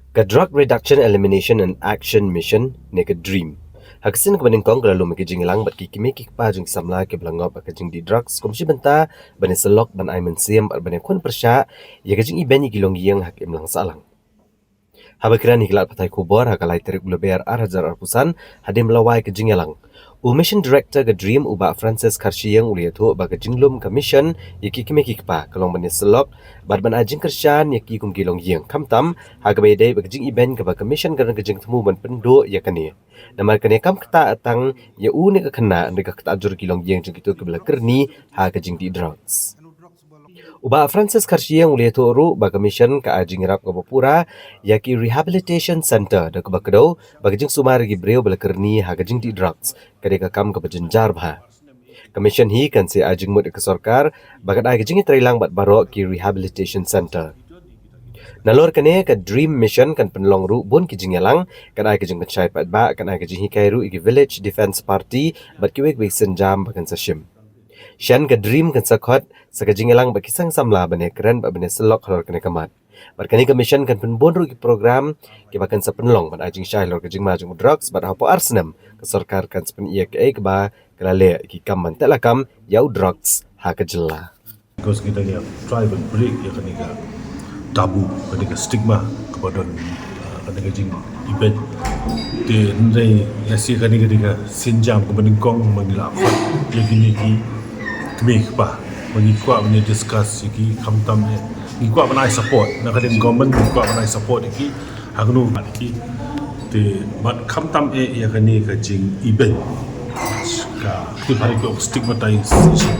Ka Drug Reduction Elimination and Action Mission ne ka DREAM. Haksin ka baning kong kalalo magijing ilang bat kikimi kikpa jing samla ke belangop akajing di drugs kumsi benta bani selok ban ay mensiam at bani kun persya ya kajing iben gilong yang hak imlang salang. Habakiran hiklat patai kubor hakalai terik leber hajar arpusan hadim melawai kajing ilang. Mission Director ke DREAM ubah Francis Karshiyang uliatu baga jinglum commission yaki kimi kikpa kalong bani selok bad ban ajing kersyan yaki kum gilong yang kamtam haga bayday baga jing event ke baga commission garang kajing temu ban pendo yakani namar kane kam kata atang ya uni ka kena ndika kata ajur gilong yang jing itu kebela kerni haga jing di drugs. Uba Francis Karshiyang uliatu ru baga mission ka ajing rap ka Bapura yaki Rehabilitation Center da ka bakdo baga jing sumar gi breu bela kerni haga jing di drugs kadeka kam ka bajenjar bha. Commission hi kan se ajing mud ke sarkar bagat ai jing trailang bat baro ki Rehabilitation Center. Nalor kane ka DREAM mission kan penlong ru bun ki jingelang kan ai jing chai pat ba kan ai jing hikai ru igi Village Defence Party bat ki wek sen jam bakan sashim. Shan ka DREAM kan sakot sa ka jingelang ba kisang samla bane keren ba bane selok halor kane kamat. Berkani commission kan penbon ru ki program ki bakan sa penlong ban ajing syai lor ka jing majung drugs bat hapo arsenam ka sarkar kan sepen iya ke ek ba kelale ki kaman telakam yau drugs ha ka jela. Because kita ni try and break ya kaniga tabu kaniga stigma kepada kaniga jing ibet te ndai yasi kaniga diga sinjam kepada kong mangila apa ya gini ki kemik pa mengikwa punya discuss ki kamtam ngikwa banai support nak ada government ngikwa banai support ki hagnu ki te mat kamtam ya kaniga jing ibet ka tu hari ko stigmatization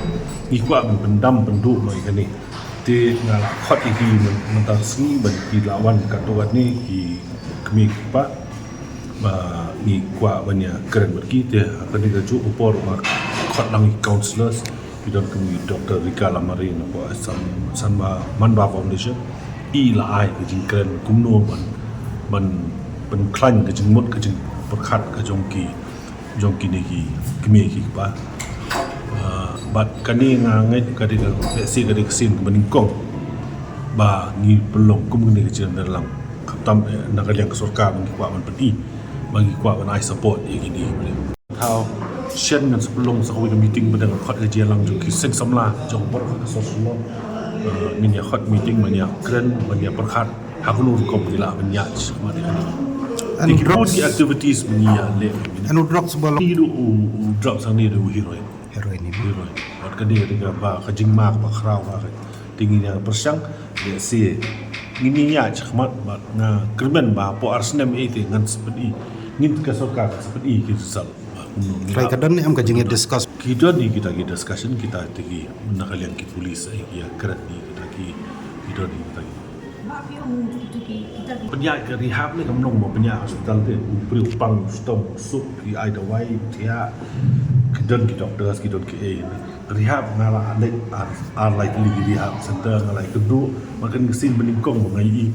ikwa pendam penduk mai kani te ngala khot iki mentar sni ban ki lawan katuat ni ki kemi pa ba ni kwa banya keren berki te akan digaju upor ma khot lang counselors bidon kemi Dr. Rika Lamari no ko san ma manba foundation i la ai ke jing keren kumno ban ban klan ke jing mut ke jing perkhat ke jongki ni ki kemi ki pa bat kani ngangai kadika pesi kadika sin kemeningkong ba ni pelong kum ni kecil dalam kaptam nak yang kesorka bagi kuat man peti bagi kuat man ai support ye gini how shen ngan sebelum sawi meeting pada khot ke jelang jo kiseng samla jong bor ka soslo min ya khot meeting man ya kren man ya perkhat hakunu kom dila man ya mari ani the activities man ya le anu drugs balong ni drugs ang ni do heroin heroin ini At kadi dengan ba kajing mak ba khrau ba tinggi yang persang dia si ngini nya chakmat ba na krimen ba po arsenal itu ngan seperti ngin ka soka seperti ki sal try kadan ni am kajing discuss kita ni kita discussion kita tigi nakalian ki polis ya kerat ni kita kita ni kita penyak ke rehab ni kamnong mo penyak hospital tu beri upang stom sup ki ai dawai dia kedon ki doktor ki rehab ngala alek like lagi rehab center ngala kedu makan kesin beningkong mengai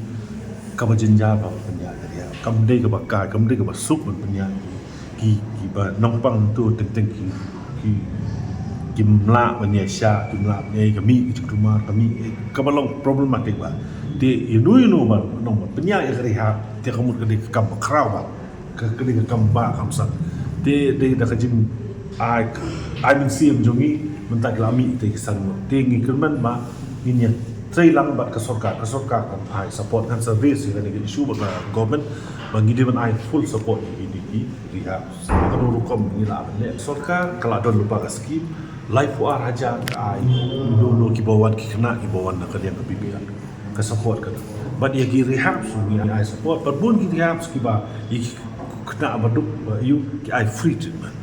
ka bajenja ba penyak dia kam dei ka bakai kam dei ka sup penyak ki ba nongpang tu teng ki mla penyak sya ki mla ni kami ki rumah kami ka balong problematik ba di inu ba nong penyak ya rehab dia kamu ke kam krau ba ke kam ba kam san de da kajim ai min sim jongi mentak lami te kisan tingi kerman ba inya trailang ba ka sorka kan ai support kan service kan ni issue ba government bagi dia ai full support di rehab kalau rukom ni la ne sorka kala don lupa ka scheme life war haja ai dulu ki bawan ki kena ki bawan nak dia kepipian ka support kan but ya ki rehab so ni ai support but bun ki rehab ki ba kena baduk you ki ai free treatment